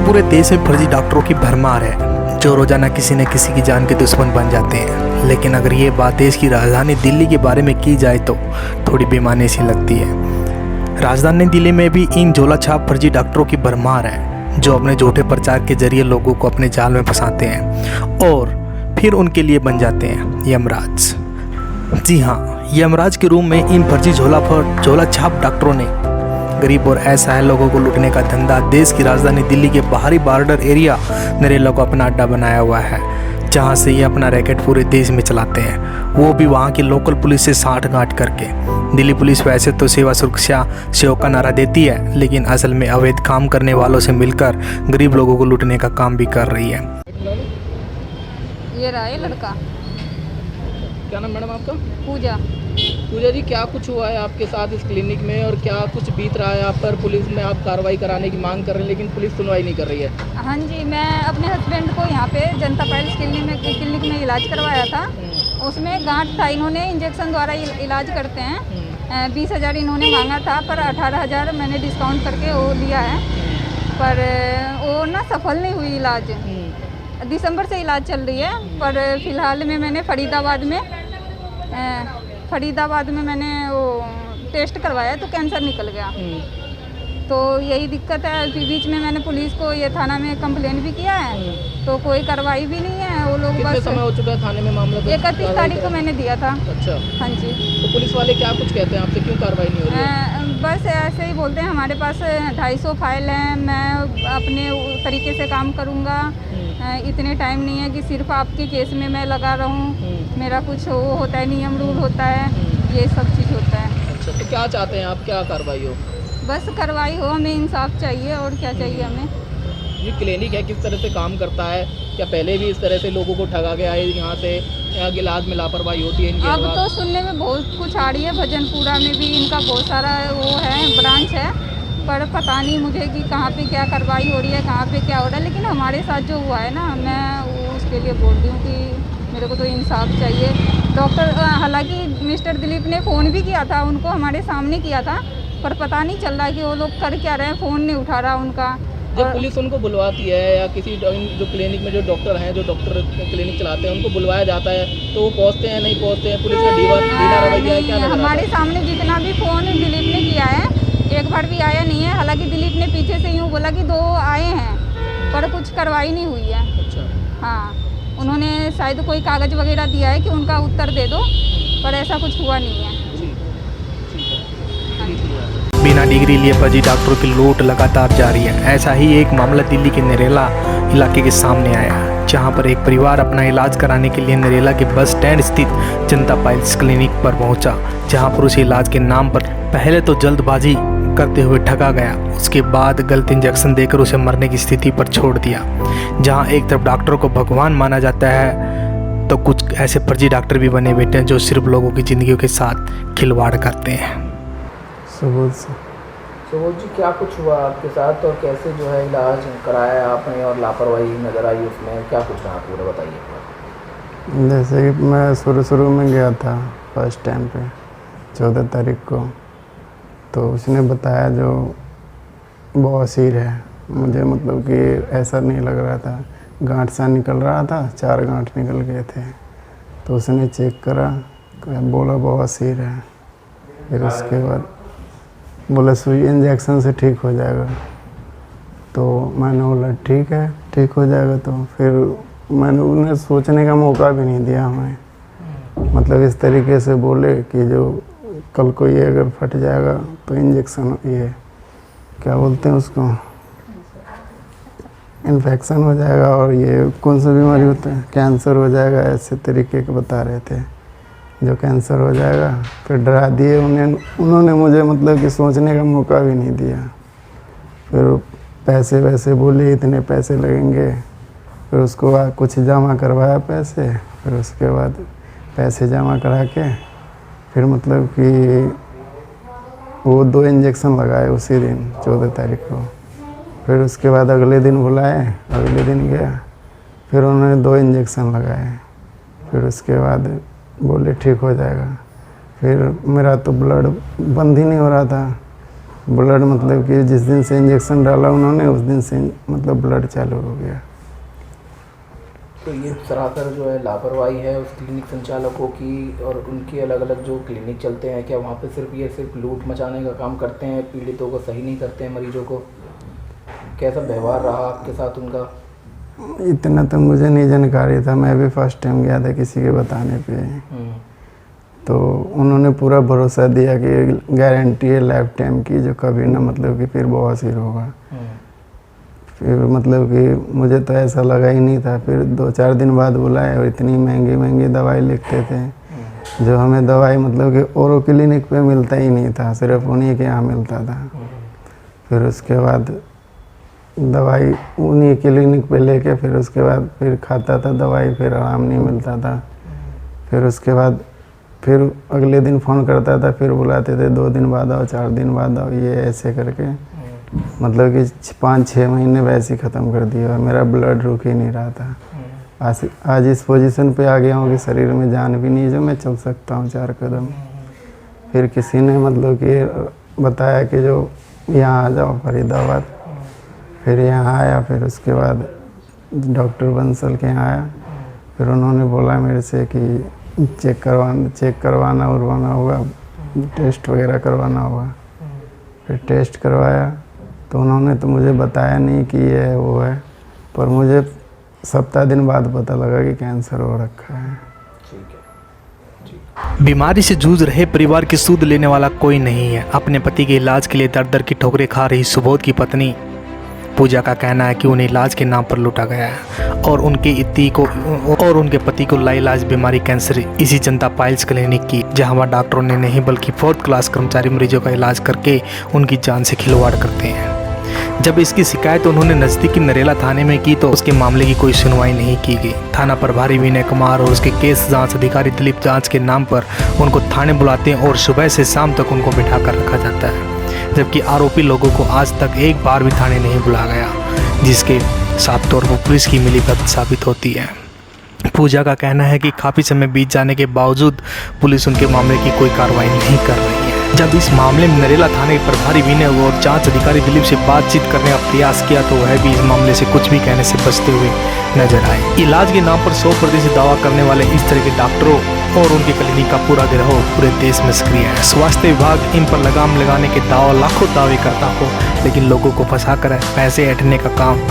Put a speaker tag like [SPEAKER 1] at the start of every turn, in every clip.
[SPEAKER 1] पूरे देश में फर्जी डॉक्टरों की भरमार है जो रोजाना किसी न किसी की जान के दुश्मन बन जाते हैं। लेकिन अगर ये बात देश की राजधानी दिल्ली के बारे में की जाए तो थोड़ी बेमानी सी लगती है। राजधानी दिल्ली में भी इन झोला छाप फर्जी डॉक्टरों की भरमार है जो अपने झूठे प्रचार के जरिए लोगों को अपने जाल में फंसाते हैं और फिर उनके लिए बन जाते हैं यमराज। जी हाँ, यमराज के रूम में इन फर्जी झोला छाप डॉक्टरों ने गरीब और असहाय लोगों को लूटने का धंधा देश की राजधानी दिल्ली के बाहरी बॉर्डर एरिया नरेला को अपना अड्डा बनाया हुआ है, जहां से ये अपना रैकेट पूरे देश में चलाते हैं, वो भी वहां की लोकल पुलिस से साठ-गांठ करके। दिल्ली पुलिस वैसे तो सेवा सुरक्षा सेवक का नारा देती है, लेकिन असल में अवैध काम करने वालों से मिलकर गरीब लोगों को लूटने का काम भी कर रही है।
[SPEAKER 2] ये रहा है लड़का।
[SPEAKER 3] क्या नाम मैडम आपका?
[SPEAKER 2] पूजा।
[SPEAKER 3] पूजा जी, क्या कुछ हुआ है आपके साथ इस क्लिनिक में और क्या कुछ बीत रहा है आप पर? पुलिस में आप कार्रवाई कराने की मांग कर रहे हैं लेकिन पुलिस सुनवाई नहीं कर रही है।
[SPEAKER 2] हाँ जी, मैं अपने हस्बैंड को यहाँ पे जनता पैलेस क्लिनिक में इलाज करवाया था। उसमें गांठ था, इन्होंने इंजेक्शन द्वारा इलाज करते हैं। 20,000 इन्होंने मांगा था, पर 18,000 मैंने डिस्काउंट करके वो लिया है, पर वो ना सफल नहीं हुई इलाज। दिसंबर से इलाज चल रही है, पर फिलहाल में मैंने फरीदाबाद में मैंने वो टेस्ट करवाया तो कैंसर निकल गया। तो यही दिक्कत है। बीच में मैंने पुलिस को ये थाना में कंप्लेंट भी किया है, तो कोई कार्रवाई भी नहीं है। वो लोग बस
[SPEAKER 3] समय हो चुका है थाने में मामला?
[SPEAKER 2] 31 तारीख को मैंने दिया था।
[SPEAKER 3] अच्छा।
[SPEAKER 2] हाँ जी।
[SPEAKER 3] तो पुलिस वाले क्या कुछ कहते हैं आपसे, क्यों कार्रवाई नहीं हो रही है?
[SPEAKER 2] बस ऐसे ही बोलते हैं, हमारे पास 250 फाइल हैं, मैं अपने तरीके से काम करूँगा, इतने टाइम नहीं है कि सिर्फ आपके केस में मैं लगा रहूँ, मेरा कुछ वो होता है, नियम रूल होता है, ये सब चीज़ होता है।
[SPEAKER 3] अच्छा, तो क्या चाहते हैं आप, क्या कार्रवाई हो?
[SPEAKER 2] बस कार्रवाई हो, हमें इंसाफ चाहिए और क्या चाहिए हमें।
[SPEAKER 3] ये क्लिनिक है, किस तरह से काम करता है? क्या पहले भी इस तरह से लोगों को ठगा गया है यहाँ से? इलाज में लापरवाही होती है इनके?
[SPEAKER 2] अब तो सुनने में बहुत कुछ आ रही है, भजनपुरा में भी इनका बहुत सारा वो है, ब्रांच है, पर पता नहीं मुझे कि कहाँ पे क्या कार्रवाई हो रही है, कहाँ पे क्या हो रहा है। लेकिन हमारे साथ जो हुआ है ना, मैं उसके लिए बोल रही हूँ कि मेरे को तो इंसाफ चाहिए। डॉक्टर, हालांकि मिस्टर दिलीप ने फ़ोन भी किया था उनको, हमारे सामने किया था, पर पता नहीं चल रहा कि वो लोग कर क्या रहे हैं, फ़ोन नहीं उठा रहा उनका।
[SPEAKER 3] जब पुलिस उनको बुलवाती है या किसी जो क्लिनिक में जो डॉक्टर हैं, जो डॉक्टर क्लिनिक चलाते हैं, उनको बुलवाया जाता है तो वो पहुँचते हैं, नहीं पहुँचते हैं? पुलिस का ढीला रवैया है क्या?
[SPEAKER 2] हमारे सामने जितना भी फ़ोन दिलीप ने किया है, एक बार भी आया नहीं है। हालांकि दिलीप ने पीछे से यूँ बोला कि 2 आए हैं, पर कुछ कार्रवाई नहीं हुई है।
[SPEAKER 3] अच्छा।
[SPEAKER 2] हाँ, उन्होंने शायद कोई कागज़ वगैरह दिया है कि उनका उत्तर दे दो, पर ऐसा कुछ हुआ नहीं है।
[SPEAKER 1] बिना डिग्री लिए फर्जी डॉक्टरों की लूट लगातार जारी है। ऐसा ही एक मामला दिल्ली के नरेला इलाके के सामने आया, जहां पर एक परिवार अपना इलाज कराने के लिए नरेला के बस स्टैंड स्थित जनता पैलेस क्लिनिक पर पहुंचा, जहां पर उसे इलाज के नाम पर पहले तो जल्दबाजी करते हुए ठगा गया, उसके बाद गलत इंजेक्शन देकर उसे मरने की स्थिति पर छोड़ दिया। जहां एक तरफ डॉक्टरों को भगवान माना जाता है, तो कुछ ऐसे फर्जी डॉक्टर भी बने बैठे हैं जो सिर्फ लोगों की ज़िंदगियों के साथ खिलवाड़ करते हैं।
[SPEAKER 3] सुबोध जी, क्या कुछ हुआ आपके साथ और कैसे जो है इलाज कराया आपने और लापरवाही नज़र आई उसमें, क्या कुछ रहा पूरा बताइए।
[SPEAKER 4] जैसे कि मैं शुरू में गया था फर्स्ट टाइम पे 14 तारीख को, तो उसने बताया जो बवासीर है। मुझे मतलब कि ऐसा नहीं लग रहा था, गांठ सा निकल रहा था, 4 गांठ निकल गए थे। तो उसने चेक करा, बोला बवासीर है। फिर उसके बाद बोला सुई इंजेक्शन से ठीक हो जाएगा। तो मैंने बोला ठीक है, ठीक हो जाएगा। तो फिर मैंने उन्हें सोचने का मौका भी नहीं दिया हमें, मतलब इस तरीके से बोले कि जो कल को ये अगर फट जाएगा तो इंजेक्शन, ये क्या बोलते हैं उसको, इन्फेक्शन हो जाएगा और ये कौन सा बीमारी होता है, कैंसर हो जाएगा, ऐसे तरीके के बता रहे थे जो कैंसर हो जाएगा। फिर डरा दिए उन्होंने मुझे, मतलब कि सोचने का मौका भी नहीं दिया। फिर पैसे वैसे बोले इतने पैसे लगेंगे, फिर उसको कुछ जमा करवाया पैसे, फिर उसके बाद पैसे जमा करा के फिर मतलब कि वो 2 इंजेक्शन लगाए उसी दिन 14 तारीख को। फिर उसके बाद अगले दिन बुलाए, अगले दिन गया, फिर उन्होंने 2 इंजेक्शन लगाए। फिर उसके बाद बोले ठीक हो जाएगा। फिर मेरा तो ब्लड बंद ही नहीं हो रहा था, ब्लड मतलब कि जिस दिन से इंजेक्शन डाला उन्होंने उस दिन से मतलब ब्लड चालू हो गया।
[SPEAKER 3] तो ये सरासर जो है लापरवाही है उस क्लिनिक संचालकों की, और उनके अलग अलग जो क्लिनिक चलते हैं, क्या वहाँ पे सिर्फ लूट मचाने का काम करते हैं, पीड़ितों को सही नहीं करते हैं, मरीजों को? कैसा व्यवहार रहा आपके साथ उनका?
[SPEAKER 4] इतना तो मुझे नहीं जानकारी था, मैं भी फर्स्ट टाइम गया था किसी के बताने पे। तो उन्होंने पूरा भरोसा दिया कि गारंटी है लाइफ टाइम की, जो कभी ना मतलब कि फिर बवासीर होगा। फिर मतलब कि मुझे तो ऐसा लगा ही नहीं था। फिर 2-4 दिन बाद बुलाए और इतनी महंगी महंगी दवाई लिखते थे, जो हमें दवाई मतलब कि औरों क्लिनिक पे मिलता ही नहीं था, सिर्फ उन्हीं के यहाँ मिलता था। फिर उसके बाद दवाई उन्हीं क्लिनिक पे लेके फिर उसके बाद फिर खाता था दवाई, फिर आराम नहीं मिलता था। फिर उसके बाद फिर अगले दिन फ़ोन करता था, फिर बुलाते थे 2 दिन बाद आओ, 4 दिन बाद आओ, ये ऐसे करके मतलब कि 5-6 महीने वैसे ही ख़त्म कर दिया और मेरा ब्लड रुक ही नहीं रहा था। आज इस पोजीशन पे आ गया हूँ कि शरीर में जान भी नहीं, जो मैं चल सकता हूँ 4 कदम। फिर किसी ने मतलब कि बताया कि जो यहाँ आ जाओ फरीदाबाद। फिर यहाँ आया, फिर उसके बाद डॉक्टर बंसल के यहाँ आया। फिर उन्होंने बोला मेरे से कि चेक करवाना उरवाना होगा, टेस्ट वगैरह करवाना होगा। फिर टेस्ट करवाया तो उन्होंने तो मुझे बताया नहीं कि ये है वो है, पर मुझे सप्ताह दिन बाद पता लगा कि कैंसर हो रखा है।
[SPEAKER 1] बीमारी से जूझ रहे परिवार की सूद लेने वाला कोई नहीं है। अपने पति के इलाज के लिए दर दर की ठोकरें खा रही सुबोध की पत्नी पूजा का कहना है कि उन्हें इलाज के नाम पर लूटा गया है और उनके पति को लाइलाज बीमारी कैंसर इसी जनता पाइल्स क्लिनिक की, जहां डॉक्टरों ने नहीं बल्कि 4th क्लास कर्मचारी मरीजों का इलाज करके उनकी जान से खिलवाड़ करते हैं। जब इसकी शिकायत उन्होंने नज़दीकी नरेला थाने में की तो उसके मामले की कोई सुनवाई नहीं की गई। थाना प्रभारी विनय कुमार और उसके केस जांच अधिकारी दिलीप जांच के नाम पर उनको थाने बुलाते हैं और सुबह से शाम तक उनको बिठा कर रखा जाता है, जबकि आरोपी लोगों को आज तक एक बार भी थाने नहीं बुलाया गया, जिसके साफ तौर पर पुलिस की मिलीभगत साबित होती है। पूजा का कहना है कि काफ़ी समय बीत जाने के बावजूद पुलिस उनके मामले की कोई कार्रवाई नहीं कर रही है। जब इस मामले में नरेला थाने के प्रभारी विनय और जांच अधिकारी दिलीप से बातचीत करने का प्रयास किया तो वह भी इस मामले से कुछ भी कहने से बचते हुए नजर आए। इलाज के नाम पर 100% दावा करने वाले इस तरह के डॉक्टरों और उनके क्लिनिक का पूरा गिरोह पूरे देश में सक्रिय है। स्वास्थ्य विभाग इन पर लगाम लगाने के लाखों दावे करता हो, लेकिन लोगों को फंसाकर पैसे ऐंठने का काम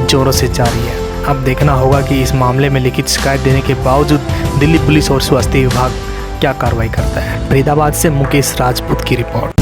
[SPEAKER 1] जोरों से जारी है। अब देखना होगा कि इस मामले में लिखित शिकायत देने के बावजूद दिल्ली पुलिस और स्वास्थ्य विभाग क्या कार्रवाई करता है। फरीदाबाद से मुकेश राजपूत की रिपोर्ट।